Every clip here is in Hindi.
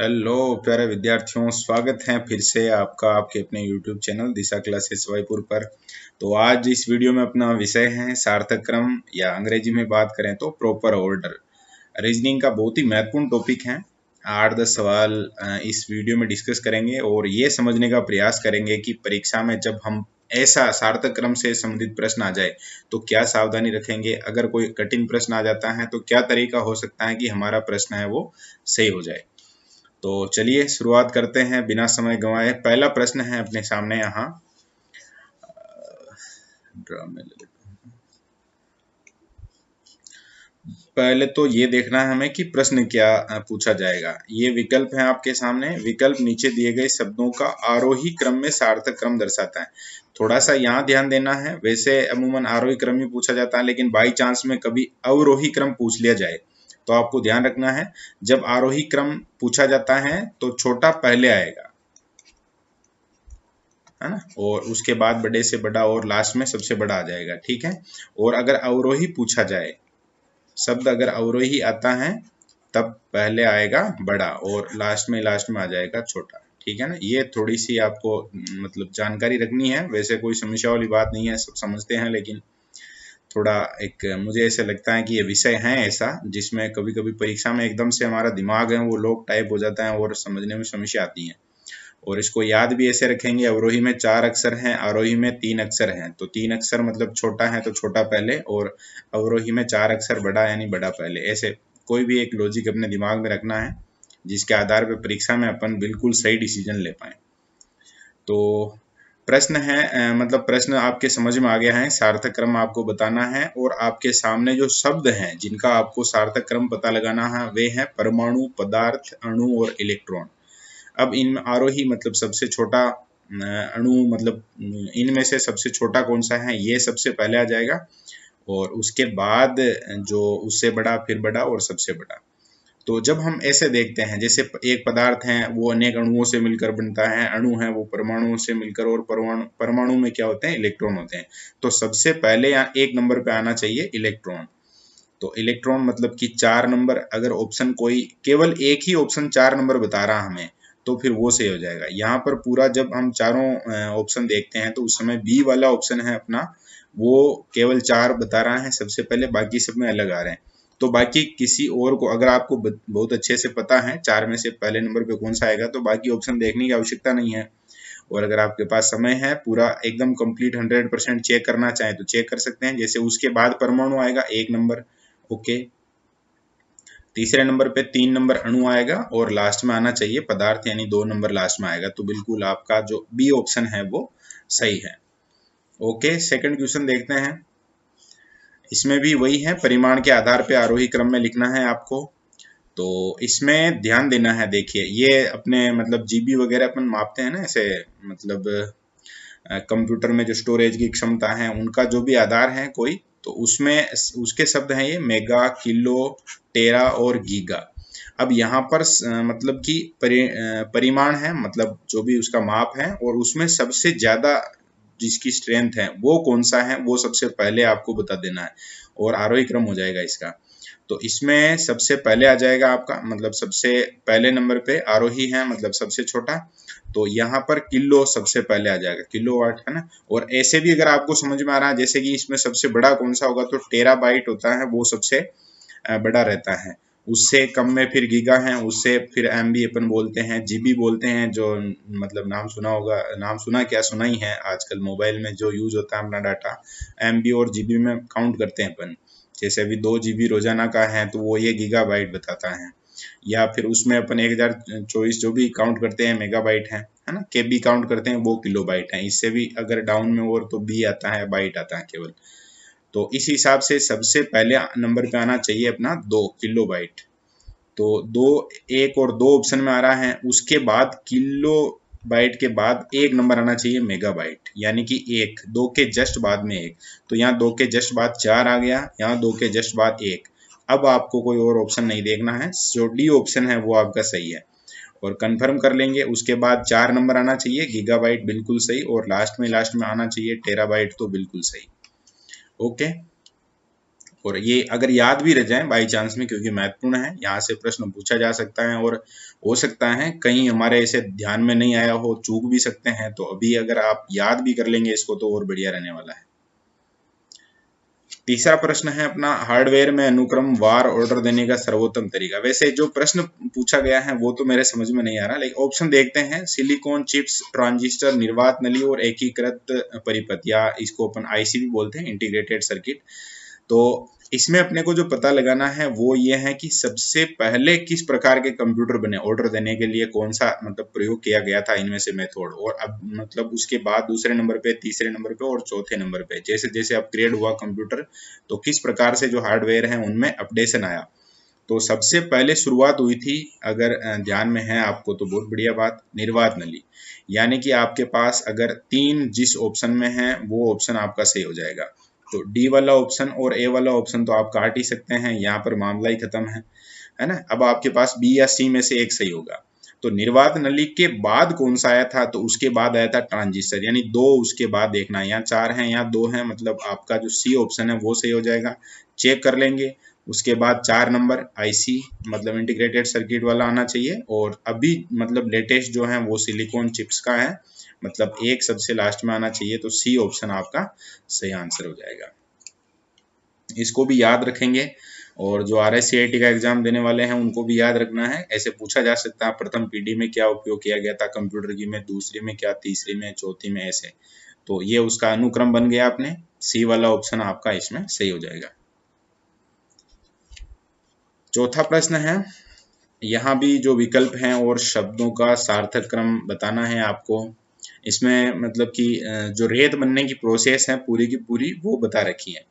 हेलो प्यारे विद्यार्थियों, स्वागत है फिर से आपका आपके अपने YouTube चैनल दिशा क्लासेस वाईपुर पर। तो आज इस वीडियो में अपना विषय है सार्थक क्रम, या अंग्रेजी में बात करें तो प्रॉपर ऑर्डर। रीजनिंग का बहुत ही महत्वपूर्ण टॉपिक है। 8-10 सवाल इस वीडियो में डिस्कस करेंगे और ये समझने का प्रयास करेंगे कि परीक्षा में जब हम ऐसा सार्थक क्रम से संबंधित प्रश्न आ जाए तो क्या सावधानी रखेंगे, अगर कोई कठिन प्रश्न आ जाता है तो क्या तरीका हो सकता है कि हमारा प्रश्न है वो सही हो जाए। तो चलिए शुरुआत करते हैं बिना समय गंवाए। पहला प्रश्न है अपने सामने यहाँ। पहले तो ये देखना है हमें कि प्रश्न क्या पूछा जाएगा। ये विकल्प है आपके सामने। विकल्प नीचे दिए गए शब्दों का आरोही क्रम में सार्थक क्रम दर्शाता है। थोड़ा सा यहाँ ध्यान देना है। वैसे अमूमन आरोही क्रम ही पूछा जाता है, लेकिन बाई चांस में कभी अवरोही क्रम पूछ लिया जाए तो आपको ध्यान रखना है, जब आरोही क्रम पूछा जाता है तो छोटा पहले आएगा, है ना, और उसके बाद बड़े से बड़ा और लास्ट में सबसे बड़ा आ जाएगा। ठीक है। और अगर अवरोही पूछा जाए, शब्द अगर अवरोही आता है तब पहले आएगा बड़ा और लास्ट में आ जाएगा छोटा। ठीक है ना। ये थोड़ी सी आपको मतलब जानकारी रखनी है। वैसे कोई समस्या वाली बात नहीं है, सब समझते हैं, लेकिन थोड़ा एक मुझे ऐसे लगता है कि ये विषय है ऐसा जिसमें कभी कभी परीक्षा में एकदम से हमारा दिमाग है वो लॉक टाइप हो जाता है और समझने में समस्या आती है। और इसको याद भी ऐसे रखेंगे, अवरोही में 4 अक्षर हैं, आरोही में 3 अक्षर हैं। तो 3 अक्षर मतलब छोटा है तो छोटा पहले, और अवरोही में 4 अक्षर बड़ा यानी बड़ा पहले। ऐसे कोई भी एक लॉजिक अपने दिमाग में रखना है जिसके आधार पर परीक्षा में अपन बिल्कुल सही डिसीजन ले पाए। तो प्रश्न है मतलब प्रश्न आपके समझ में आ गया है। सार्थक क्रम आपको बताना है और आपके सामने जो शब्द हैं जिनका आपको सार्थक क्रम पता लगाना है वे हैं परमाणु, पदार्थ, अणु और इलेक्ट्रॉन। अब इनमें आरोही मतलब सबसे छोटा, अणु मतलब इनमें से सबसे छोटा कौन सा है, ये सबसे पहले आ जाएगा, और उसके बाद जो उससे बड़ा, फिर बड़ा और सबसे बड़ा। तो जब हम ऐसे देखते हैं, जैसे एक पदार्थ है वो अनेक अणुओं से मिलकर बनता है, अणु है वो परमाणुओं से मिलकर, और परमाणु में क्या होते हैं, इलेक्ट्रॉन होते हैं। तो सबसे पहले यहाँ 1 नंबर पे आना चाहिए इलेक्ट्रॉन। तो इलेक्ट्रॉन मतलब कि 4 नंबर, अगर ऑप्शन कोई केवल एक ही ऑप्शन 4 नंबर बता रहा हमें तो फिर वो सही हो जाएगा। यहाँ पर पूरा जब हम चारों ऑप्शन देखते हैं तो उस समय बी वाला ऑप्शन है अपना, वो केवल 4 बता रहा है सबसे पहले, बाकी सब में अलग आ रहे हैं। तो बाकी किसी और को अगर आपको बहुत अच्छे से पता है 4 में से पहले नंबर पे कौन सा आएगा तो बाकी ऑप्शन देखने की आवश्यकता नहीं है। और अगर आपके पास समय है पूरा एकदम कंप्लीट 100% चेक करना चाहें तो चेक कर सकते हैं। जैसे उसके बाद परमाणु आएगा 1 नंबर, ओके, तीसरे नंबर पे 3 नंबर अणु आएगा, और लास्ट में आना चाहिए पदार्थ, यानी 2 नंबर लास्ट में आएगा। तो बिल्कुल आपका जो बी ऑप्शन है वो सही है। ओके, सेकंड क्वेश्चन देखते हैं। इसमें भी वही है, परिमाण के आधार पे आरोही क्रम में लिखना है आपको। तो इसमें ध्यान देना है। देखिए ये अपने मतलब जीबी वगैरह अपन मापते हैं ना ऐसे, मतलब कंप्यूटर में जो स्टोरेज की क्षमता है उनका जो भी आधार है कोई, तो उसमें उसके शब्द हैं ये मेगा, किलो, टेरा और गीगा। अब यहाँ पर मतलब कि परिमाण है, मतलब जो भी उसका माप है, और उसमें सबसे ज्यादा जिसकी स्ट्रेंथ है वो कौन सा है वो सबसे पहले आपको बता देना है, और आरोही क्रम हो जाएगा इसका। तो इसमें सबसे पहले आ जाएगा आपका मतलब सबसे पहले नंबर पे आरोही है मतलब सबसे छोटा, तो यहाँ पर किलो सबसे पहले आ जाएगा, किलोवाट, है ना। और ऐसे भी अगर आपको समझ में आ रहा है जैसे कि इसमें सबसे बड़ा कौन सा होगा तो टेराबाइट होता है, वो सबसे बड़ा रहता है। उससे कम में फिर गीगा है, उससे फिर एमबी अपन बोलते हैं, जीबी बोलते हैं, जो मतलब नाम सुना होगा, नाम सुना क्या सुना ही है, आजकल मोबाइल में जो यूज होता है अपना डाटा एमबी और जीबी में काउंट करते हैं अपन। जैसे अभी 2 जीबी रोजाना का है तो वो ये गीगाबाइट बताता है, या फिर उसमें अपन 1024 जो भी काउंट करते हैं मेगाबाइट है ना, केबी काउंट करते हैं वो किलोबाइट है। इससे भी अगर डाउन में और तो बी आता है, बाइट आता है केवल। तो इस हिसाब से सबसे पहले नंबर पे आना चाहिए अपना 2 किलोबाइट। तो 2, 1 और 2 ऑप्शन में आ रहा है। उसके बाद किलो बाइट के बाद 1 नंबर आना चाहिए मेगाबाइट, यानी कि 1, 2 के जस्ट बाद में 1। तो यहाँ 2 के जस्ट बाद 4 आ गया, यहाँ 2 के जस्ट बाद 1। अब आपको कोई और ऑप्शन नहीं देखना है, जो डी ऑप्शन है वो आपका सही है। और कंफर्म कर लेंगे। उसके बाद 4 नंबर आना चाहिए गीगाबाइट, बिल्कुल सही, और लास्ट में आना चाहिए टेराबाइट, तो बिल्कुल सही। ओके, और ये अगर याद भी रह जाए बाई चांस में, क्योंकि महत्वपूर्ण है, यहाँ से प्रश्न पूछा जा सकता है और हो सकता है कहीं हमारे ऐसे ध्यान में नहीं आया हो, चूक भी सकते हैं। तो अभी अगर आप याद भी कर लेंगे इसको तो और बढ़िया रहने वाला है। तीसरा प्रश्न है अपना, हार्डवेयर में अनुक्रम वार ऑर्डर देने का सर्वोत्तम तरीका। वैसे जो प्रश्न पूछा गया है वो तो मेरे समझ में नहीं आ रहा, लेकिन ऑप्शन देखते हैं। सिलिकॉन चिप्स, ट्रांजिस्टर, निर्वात नली और एकीकृत परिपथ, या इसको अपन आईसी भी बोलते हैं, इंटीग्रेटेड सर्किट। तो इसमें अपने को जो पता लगाना है वो ये है कि सबसे पहले किस प्रकार के कंप्यूटर बने, ऑर्डर देने के लिए कौन सा मतलब प्रयोग किया गया था इनमें से मेथड, और अब मतलब उसके बाद दूसरे नंबर पे, तीसरे नंबर पे और चौथे नंबर पे जैसे जैसे अपग्रेड हुआ कंप्यूटर तो किस प्रकार से जो हार्डवेयर है उनमें अपडेशन आया। तो सबसे पहले शुरुआत हुई थी, अगर ध्यान में है आपको तो बहुत बढ़िया बात, निर्वात नली। यानी कि आपके पास अगर 3 जिस ऑप्शन में है वो ऑप्शन आपका सही हो जाएगा। तो डी वाला ऑप्शन और ए वाला ऑप्शन तो आप काट ही सकते हैं, यहाँ पर मामला ही खत्म है ना। अब आपके पास बी या सी में से एक सही होगा। तो निर्वात नली के बाद कौन सा आया था, तो उसके बाद आया था ट्रांजिस्टर, यानी 2 उसके बाद देखना है, यहाँ 4 है यहाँ 2 है, मतलब आपका जो सी ऑप्शन है वो सही हो जाएगा। चेक कर लेंगे। उसके बाद 4 नंबर आईसी मतलब इंटीग्रेटेड सर्किट वाला आना चाहिए, और अभी मतलब लेटेस्ट जो है वो सिलिकॉन चिप्स का है, मतलब एक सबसे लास्ट में आना चाहिए। तो सी ऑप्शन आपका सही आंसर हो जाएगा। इसको भी याद रखेंगे, और जो RSCIT का एग्जाम देने वाले हैं उनको भी याद रखना है। ऐसे पूछा जा सकता है प्रथम पीढ़ी में क्या उपयोग किया गया था कंप्यूटर की, में दूसरी में क्या, तीसरी में, चौथी में, ऐसे। तो ये उसका अनुक्रम बन गया, अपने सी वाला ऑप्शन आपका इसमें सही हो जाएगा। चौथा प्रश्न है, यहाँ भी जो विकल्प हैं और शब्दों का सार्थक क्रम बताना है आपको। इसमें मतलब कि जो रेत बनने की प्रोसेस है पूरी की पूरी वो बता रखी है।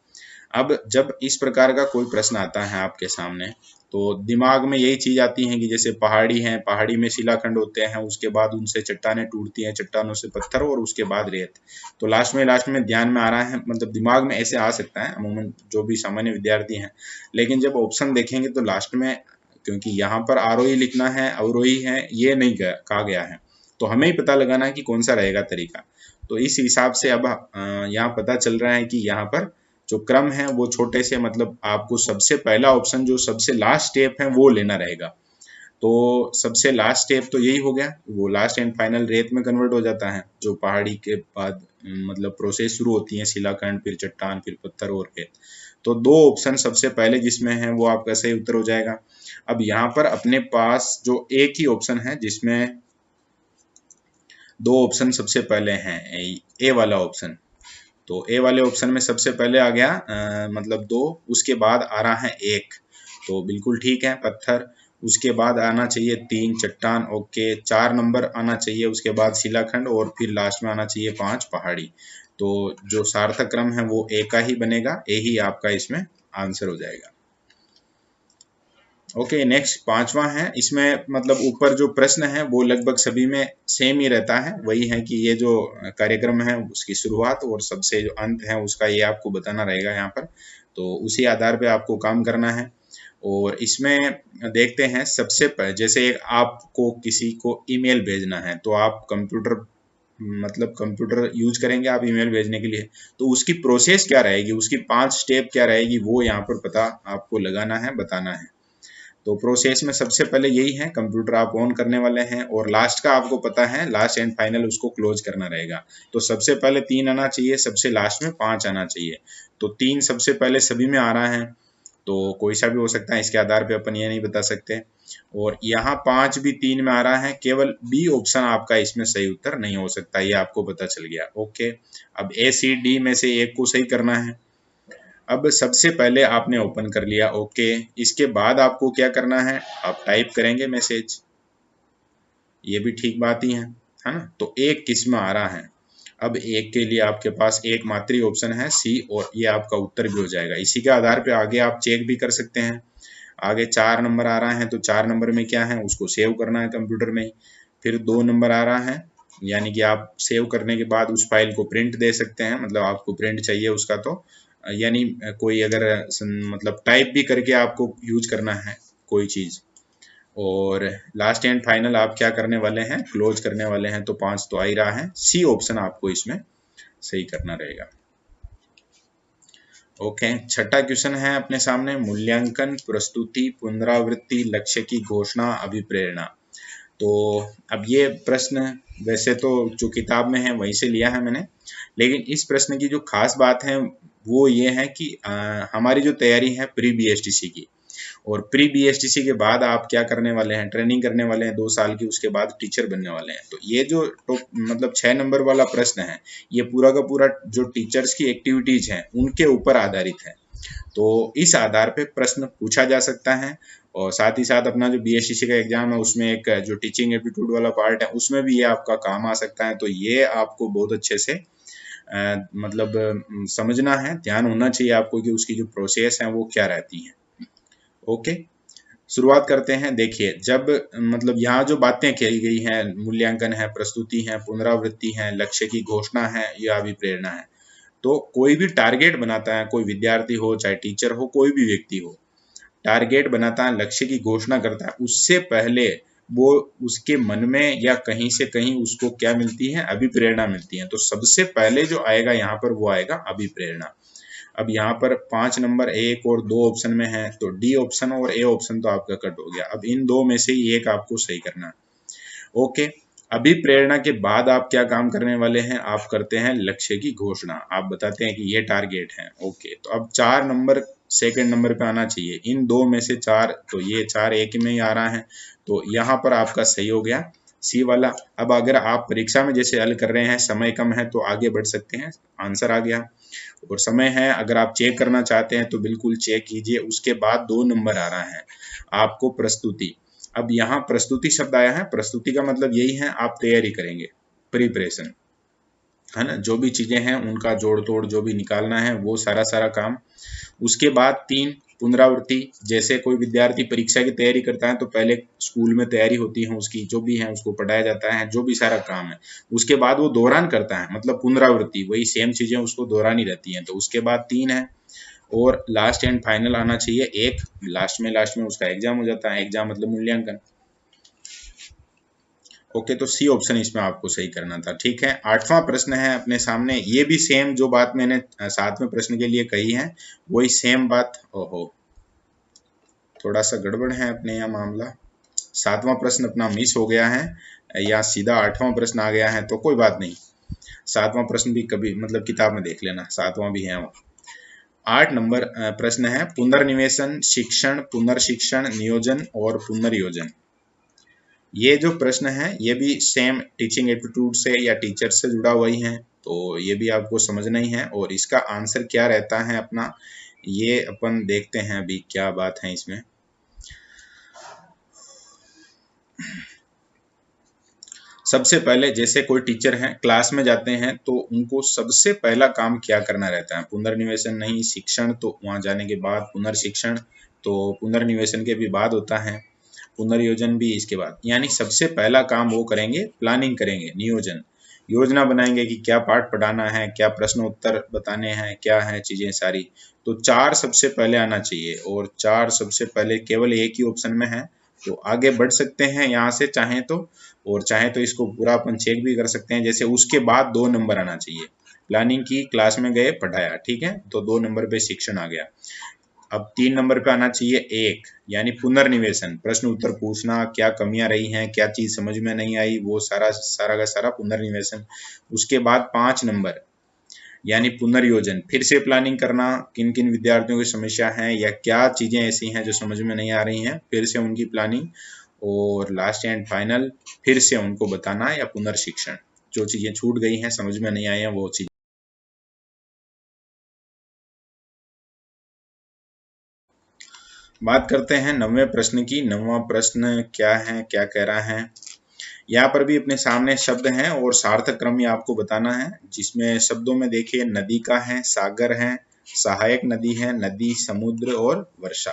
अब जब इस प्रकार का कोई प्रश्न आता है आपके सामने तो दिमाग में यही चीज आती है कि जैसे पहाड़ी है, पहाड़ी में शिलाखंड होते हैं, उसके बाद उनसे चट्टानें टूटती हैं, चट्टानों से पत्थर और उसके बाद रेत। तो लास्ट में ध्यान में आ रहा है, मतलब दिमाग में ऐसे आ सकता है अमूमन जो भी सामान्य विद्यार्थी हैं। लेकिन जब ऑप्शन देखेंगे तो लास्ट में, क्योंकि यहाँ पर आरोही लिखना है अवरोही है ये नहीं कहा गया है, तो हमें ही पता लगाना है कि कौन सा रहेगा तरीका। तो इस हिसाब से अब यहाँ पता चल रहा है कि यहाँ पर जो क्रम है वो छोटे से, मतलब आपको सबसे पहला ऑप्शन जो सबसे लास्ट स्टेप है वो लेना रहेगा। तो सबसे लास्ट स्टेप तो यही हो गया, वो लास्ट एंड फाइनल रेत में कन्वर्ट हो जाता है, जो पहाड़ी के बाद मतलब प्रोसेस शुरू होती है, शिलाखंड, फिर चट्टान, फिर पत्थर और रेत। तो 2 ऑप्शन सबसे पहले जिसमें है वो आपका सही उत्तर हो जाएगा। अब यहाँ पर अपने पास जो एक ही ऑप्शन है जिसमें 2 ऑप्शन सबसे पहले हैं, ए वाला ऑप्शन। तो ए वाले ऑप्शन में सबसे पहले आ गया मतलब 2, उसके बाद आ रहा है 1, तो बिल्कुल ठीक है, पत्थर। उसके बाद आना चाहिए 3, चट्टान, ओके। 4 नंबर आना चाहिए, उसके बाद शिलाखंड, और फिर लास्ट में आना चाहिए 5, पहाड़ी। तो जो सार्थक क्रम है वो ए का ही बनेगा, ए ही आपका इसमें आंसर हो जाएगा। ओके, नेक्स्ट 5वां है। इसमें मतलब ऊपर जो प्रश्न है वो लगभग सभी में सेम ही रहता है, वही है कि ये जो कार्यक्रम है उसकी शुरुआत और सबसे जो अंत है उसका ये आपको बताना रहेगा यहाँ पर। तो उसी आधार पे आपको काम करना है। और इसमें देखते हैं सबसे जैसे आपको किसी को ईमेल भेजना है तो आप कंप्यूटर यूज करेंगे आप ईमेल भेजने के लिए, तो उसकी प्रोसेस क्या रहेगी, उसकी 5 स्टेप क्या रहेगी, वो यहाँ पर पता आपको लगाना है, बताना है। तो प्रोसेस में सबसे पहले यही है, कंप्यूटर आप ऑन करने वाले हैं और लास्ट का आपको पता है, लास्ट एंड फाइनल उसको क्लोज करना रहेगा। तो सबसे पहले 3 आना चाहिए, सबसे लास्ट में 5 आना चाहिए। तो 3 सबसे पहले सभी में आ रहा है, तो कोई सा भी हो सकता है, इसके आधार पे अपन ये नहीं बता सकते। और यहाँ 5 भी 3 में आ रहा है, केवल बी ऑप्शन आपका इसमें सही उत्तर नहीं हो सकता, ये आपको पता चल गया। ओके, अब ए सी डी में से एक को सही करना है। अब सबसे पहले आपने ओपन कर लिया, ओके। इसके बाद आपको क्या करना है, आप टाइप करेंगे मैसेज, ये भी ठीक बात ही है ना। तो एक किस में आ रहा है, अब एक के लिए आपके पास एक मात्र ही ऑप्शन है सी, और ये आपका उत्तर भी हो जाएगा। इसी के आधार पे आगे आप चेक भी कर सकते हैं। आगे 4 नंबर आ रहा है, तो 4 नंबर में क्या है, उसको सेव करना है कंप्यूटर में। फिर 2 नंबर आ रहा है, यानी कि आप सेव करने के बाद उस फाइल को प्रिंट दे सकते हैं, मतलब आपको प्रिंट चाहिए उसका, तो यानी कोई अगर मतलब टाइप भी करके आपको यूज करना है कोई चीज। और लास्ट एंड फाइनल आप क्या करने वाले हैं, क्लोज करने वाले हैं। तो 5 तो आ ही रहा है, सी ऑप्शन आपको इसमें सही करना रहेगा। ओके, छठा क्वेश्चन है अपने सामने, मूल्यांकन, प्रस्तुति, पुनरावृत्ति, लक्ष्य की घोषणा, अभिप्रेरणा। तो अब ये प्रश्न वैसे तो जो किताब में है वहीं से लिया है मैंने, लेकिन इस प्रश्न की जो खास बात है वो ये है कि हमारी जो तैयारी है प्री बीएसटीसी की, और प्री बीएसटीसी के बाद आप क्या करने वाले हैं, ट्रेनिंग करने वाले हैं 2 साल की, उसके बाद टीचर बनने वाले हैं। तो ये जो मतलब 6 नंबर वाला प्रश्न है, ये पूरा का पूरा जो टीचर्स की एक्टिविटीज हैं उनके ऊपर आधारित है। तो इस आधार पे प्रश्न पूछा जा सकता है, और साथ ही साथ अपना जो बीएसटीसी का एग्जाम है उसमें एक जो टीचिंग एप्टीट्यूड वाला पार्ट है उसमें भी ये आपका काम आ सकता है। तो ये आपको बहुत अच्छे से मतलब समझना है, ध्यान होना चाहिए आपको कि उसकी जो प्रोसेस है वो क्या रहती है। ओके, शुरुआत करते हैं। देखिए, जब मतलब यहाँ जो बातें कही गई हैं, मूल्यांकन है, प्रस्तुति है, पुनरावृत्ति है, लक्ष्य की घोषणा है या अभिप्रेरणा है। तो कोई भी टारगेट बनाता है, कोई विद्यार्थी हो चाहे टीचर हो, कोई भी व्यक्ति हो, टारगेट बनाता है, लक्ष्य की घोषणा करता है, उससे पहले वो उसके मन में या कहीं से कहीं उसको क्या मिलती है, अभिप्रेरणा मिलती है। तो सबसे पहले जो आएगा यहाँ पर वो आएगा अभिप्रेरणा। अब यहाँ पर 5 नंबर 1 और 2 ऑप्शन में है, तो डी ऑप्शन और ए ऑप्शन तो आपका कट हो गया। अब इन दो में से ही एक आपको सही करना है। ओके, अभिप्रेरणा के बाद आप क्या काम करने वाले हैं, आप करते हैं लक्ष्य की घोषणा। आप बताते हैं कि ये टारगेट है। ओके, तो अब 4 नंबर सेकंड नंबर पे आना चाहिए, इन दो में से 4, तो ये 4 एक में ही आ रहा है, तो यहाँ पर आपका सही हो गया सी वाला। अब अगर आप परीक्षा में जैसे हल कर रहे हैं, समय कम है तो आगे बढ़ सकते हैं, आंसर आ गया। और समय है, अगर आप चेक करना चाहते हैं तो बिल्कुल चेक कीजिए। उसके बाद 2 नंबर आ रहा है आपको प्रस्तुति। अब यहाँ प्रस्तुति शब्द आया है, प्रस्तुति का मतलब यही है आप तैयारी करेंगे, प्रिपरेशन, है ना, जो भी चीजें हैं उनका जोड़ तोड़ जो भी निकालना है वो सारा सारा काम। उसके बाद 3 पुनरावृत्ति, जैसे कोई विद्यार्थी परीक्षा की तैयारी करता है तो पहले स्कूल में तैयारी होती है उसकी, जो भी है उसको पढ़ाया जाता है, जो भी सारा काम है, उसके बाद वो दोहरान करता है, मतलब पुनरावृत्ति, वही सेम चीजें उसको दोहरानी रहती हैं। तो उसके बाद 3 है, और लास्ट एंड फाइनल आना चाहिए 1, लास्ट में उसका एग्जाम हो जाता है, एग्जाम मतलब मूल्यांकन। ओके, तो सी ऑप्शन इसमें आपको सही करना था। ठीक है, 8वां प्रश्न है अपने सामने, ये भी सेम जो बात मैंने 7वें प्रश्न के लिए कही है वही सेम बात। ओहो, थोड़ा सा गड़बड़ है अपने यहाँ मामला, 7वां प्रश्न अपना मिस हो गया है, या सीधा 8वां प्रश्न आ गया है, तो कोई बात नहीं, 7वां प्रश्न भी कभी मतलब किताब में देख लेना, 7वां भी है वो। 8 नंबर प्रश्न है, पुनर्निवेशन, शिक्षण, पुनर्शिक्षण, नियोजन और पुनर्योजन। ये जो प्रश्न है ये भी सेम टीचिंग एप्टीट्यूड से या टीचर से जुड़ा हुआ ही है, तो ये भी आपको समझना ही है। और इसका आंसर क्या रहता है अपना, ये अपन देखते हैं अभी क्या बात है इसमें। सबसे पहले जैसे कोई टीचर हैं, क्लास में जाते हैं तो उनको सबसे पहला काम क्या करना रहता है, पुनर्निवेशन नहीं, शिक्षण तो वहां जाने के बाद, पुनर्शिक्षण तो पुनर्निवेशन के भी बाद होता है, पुनर्योजन भी इसके बाद। यानी सबसे पहला काम वो करेंगे, प्लानिंग करेंगे, नियोजन, योजना बनाएंगे कि क्या पाठ पढ़ाना है, क्या प्रश्न उत्तर बताने हैं, क्या है चीजें सारी। तो 4 सबसे पहले आना चाहिए, और 4 सबसे पहले केवल एक ही ऑप्शन में है, तो आगे बढ़ सकते हैं यहाँ से चाहे तो, और चाहे तो इसको पूरा अपन चेक भी कर सकते हैं। जैसे उसके बाद 2 नंबर आना चाहिए, प्लानिंग की, क्लास में गए, पढ़ाया, ठीक है, तो 2 नंबर पे शिक्षण आ गया। अब 3 नंबर पे आना चाहिए 1, यानी पुनर्निवेशन, प्रश्न उत्तर पूछना, क्या कमियां रही हैं, क्या चीज समझ में नहीं आई, वो सारा सारा का सारा पुनर्निवेशन। उसके बाद 5 नंबर यानी पुनर्योजन, फिर से प्लानिंग करना, किन किन विद्यार्थियों की समस्या है या क्या चीजें ऐसी हैं जो समझ में नहीं आ रही हैं, फिर से उनकी प्लानिंग। और लास्ट एंड फाइनल फिर से उनको बताना या पुनर्शिक्षण, जो चीजें छूट गई हैं, समझ में नहीं आई हैं वो चीज। बात करते हैं 9वें प्रश्न की। 9वां प्रश्न क्या है, क्या कह रहा है, यहाँ पर भी अपने सामने शब्द हैं और सार्थक क्रम ही आपको बताना है, जिसमें शब्दों में देखिए नदी का है, सागर है, सहायक नदी है, नदी, समुद्र और वर्षा।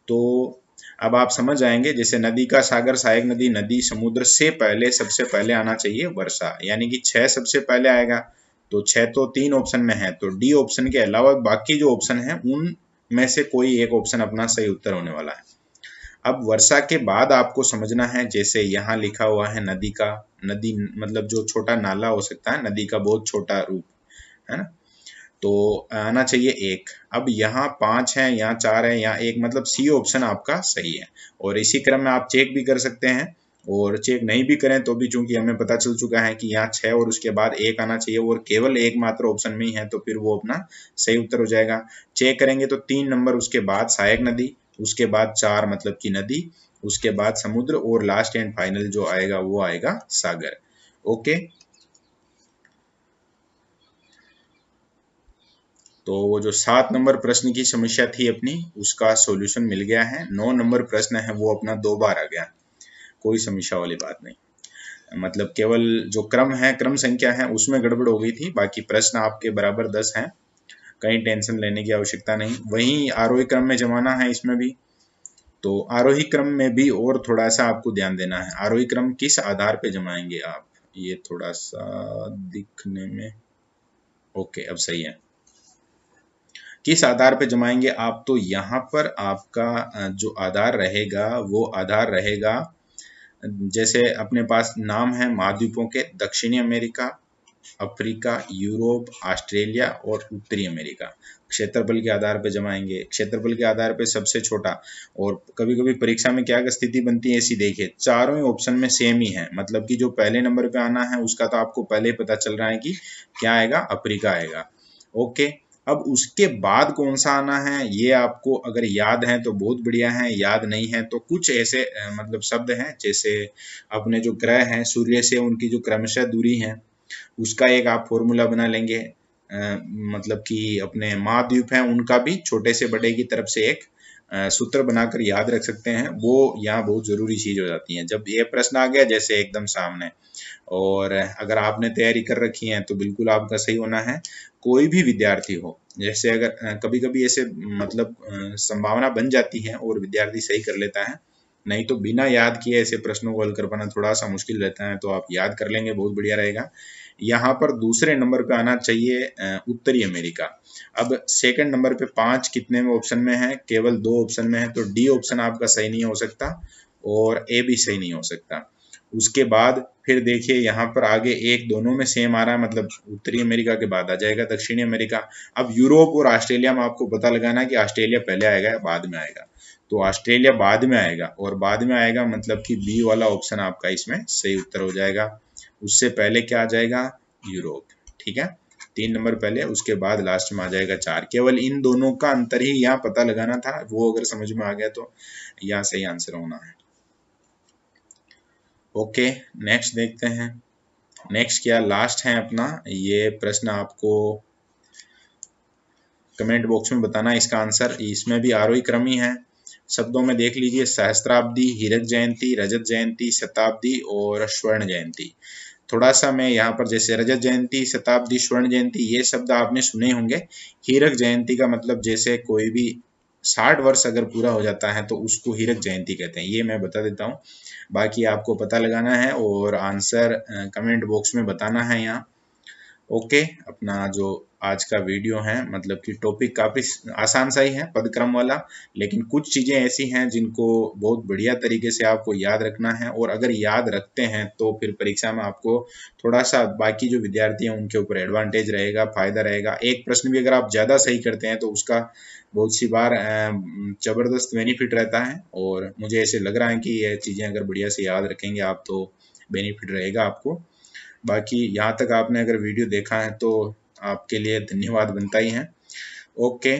तो अब आप समझ आएंगे, जैसे नदी का, सागर, सहायक नदी, नदी, समुद्र से पहले सबसे पहले आना चाहिए वर्षा, यानी कि 6 सबसे पहले आएगा। तो 6 तो 3 ऑप्शन में है, तो डी ऑप्शन के अलावा बाकी जो ऑप्शन है उन में से कोई एक ऑप्शन अपना सही उत्तर होने वाला है। अब वर्षा के बाद आपको समझना है, जैसे यहाँ लिखा हुआ है नदी का, नदी मतलब जो छोटा नाला हो सकता है, नदी का बहुत छोटा रूप, है ना। तो आना चाहिए 1। अब यहाँ 5 है, यहाँ 4 है, यहाँ 1, मतलब सी ऑप्शन आपका सही है। और इसी क्रम में आप चेक भी कर सकते हैं, और चेक नहीं भी करें तो भी चूंकि हमें पता चल चुका है कि यहाँ 6 और उसके बाद 1 आना चाहिए और केवल एकमात्र ऑप्शन में ही है, तो फिर वो अपना सही उत्तर हो जाएगा। चेक करेंगे तो 3 नंबर, उसके बाद सहायक नदी, उसके बाद 4 मतलब कि नदी, उसके बाद समुद्र, और लास्ट एंड फाइनल जो आएगा वो आएगा सागर। ओके, तो वो जो 7 नंबर प्रश्न की समस्या थी अपनी, उसका सॉल्यूशन मिल गया है। 9 नंबर प्रश्न है वो अपना 2 बार आ गया, कोई समस्या वाली बात नहीं। मतलब केवल जो क्रम है, क्रम संख्या है, उसमें गड़बड़ हो गई थी, बाकी प्रश्न आपके बराबर 10 हैं, कहीं टेंशन लेने की आवश्यकता नहीं। वहीं आरोही क्रम में जमाना है इसमें भी, तो आरोही क्रम में भी और थोड़ा सा आपको ध्यान देना है। आरोही क्रम किस आधार पे जमाएंगे आप, ये थोड़ा सा दिखने में, ओके अब सही है। किस आधार पे जमाएंगे आप, तो यहाँ पर आपका जो आधार रहेगा वो आधार रहेगा, जैसे अपने पास नाम है महाद्वीपों के, दक्षिणी अमेरिका, अफ्रीका, यूरोप, ऑस्ट्रेलिया और उत्तरी अमेरिका। क्षेत्रफल के आधार पर जमाएंगे, क्षेत्रफल के आधार पर सबसे छोटा। और कभी कभी परीक्षा में क्या स्थिति बनती है ऐसी, देखिए चारों ही ऑप्शन में सेम ही है, मतलब कि जो पहले नंबर पे आना है उसका तो आपको पहले ही पता चल रहा है कि क्या आएगा, अफ्रीका आएगा। ओके, अब उसके बाद कौन सा आना है ये आपको अगर याद है तो बहुत बढ़िया है, याद नहीं है तो कुछ ऐसे मतलब शब्द हैं, जैसे अपने जो ग्रह हैं सूर्य से उनकी जो क्रमशः दूरी है उसका एक आप फॉर्मूला बना लेंगे। मतलब कि अपने महाद्वीप हैं उनका भी छोटे से बड़े की तरफ से एक सूत्र बनाकर याद रख सकते हैं, वो यहाँ बहुत जरूरी चीज हो जाती है जब ये प्रश्न आ गया जैसे एकदम सामने। और अगर आपने तैयारी कर रखी है तो बिल्कुल आपका सही होना है। कोई भी विद्यार्थी हो, जैसे अगर कभी कभी ऐसे मतलब संभावना बन जाती है और विद्यार्थी सही कर लेता है, नहीं तो बिना याद किए ऐसे प्रश्नों को हल कर पाना थोड़ा सा मुश्किल रहता है, तो आप याद कर लेंगे बहुत बढ़िया रहेगा। यहाँ पर दूसरे नंबर पे आना चाहिए उत्तरी अमेरिका। अब सेकंड नंबर पे 5 कितने में ऑप्शन में है, केवल 2 ऑप्शन में है, तो डी ऑप्शन आपका सही नहीं हो सकता और ए भी सही नहीं हो सकता। उसके बाद फिर देखिए यहाँ पर आगे एक दोनों में सेम आ रहा है, मतलब उत्तरी अमेरिका के बाद आ जाएगा दक्षिणी अमेरिका। अब यूरोप और ऑस्ट्रेलिया में आपको पता लगाना है कि ऑस्ट्रेलिया पहले आएगा या बाद में आएगा, तो ऑस्ट्रेलिया बाद में आएगा, और बाद में आएगा मतलब कि बी वाला ऑप्शन आपका इसमें सही उत्तर हो जाएगा। उससे पहले क्या आ जाएगा, यूरोप। ठीक है, 3 नंबर पहले, उसके बाद लास्ट में आ जाएगा 4। केवल इन दोनों का अंतर ही यहाँ पता लगाना था, वो अगर समझ में आ गया तो यहाँ सही आंसर होना है। ओके, नेक्स्ट देखते हैं। नेक्स्ट क्या लास्ट है अपना, ये प्रश्न आपको कमेंट बॉक्स में बताना इसका आंसर। इसमें भी आरोही क्रम ही है। शब्दों में देख लीजिए, सहस्त्राब्दी, हीरक जयंती, रजत जयंती, शताब्दी और स्वर्ण जयंती। थोड़ा सा मैं यहाँ पर, जैसे रजत जयंती, शताब्दी, स्वर्ण जयंती, ये शब्द आपने सुने होंगे। हीरक जयंती का मतलब जैसे कोई भी 60 वर्ष अगर पूरा हो जाता है तो उसको हीरक जयंती कहते हैं, ये मैं बता देता हूँ। बाकी आपको पता लगाना है और आंसर कमेंट बॉक्स में बताना है यहाँ। ओके, अपना जो आज का वीडियो है, मतलब कि टॉपिक काफी आसान सा ही है, पदक्रम वाला, लेकिन कुछ चीजें ऐसी हैं जिनको बहुत बढ़िया तरीके से आपको याद रखना है, और अगर याद रखते हैं तो फिर परीक्षा में आपको थोड़ा सा बाकी जो विद्यार्थी हैं उनके ऊपर एडवांटेज रहेगा, फायदा रहेगा। एक प्रश्न भी अगर आप ज्यादा सही करते हैं तो उसका बहुत सी बार जबरदस्त बेनिफिट रहता है, और मुझे ऐसे लग रहा है कि ये चीजें अगर बढ़िया से याद रखेंगे आप तो बेनिफिट रहेगा आपको। बाकी यहाँ तक आपने अगर वीडियो देखा है तो आपके लिए धन्यवाद बनता ही है। ओके।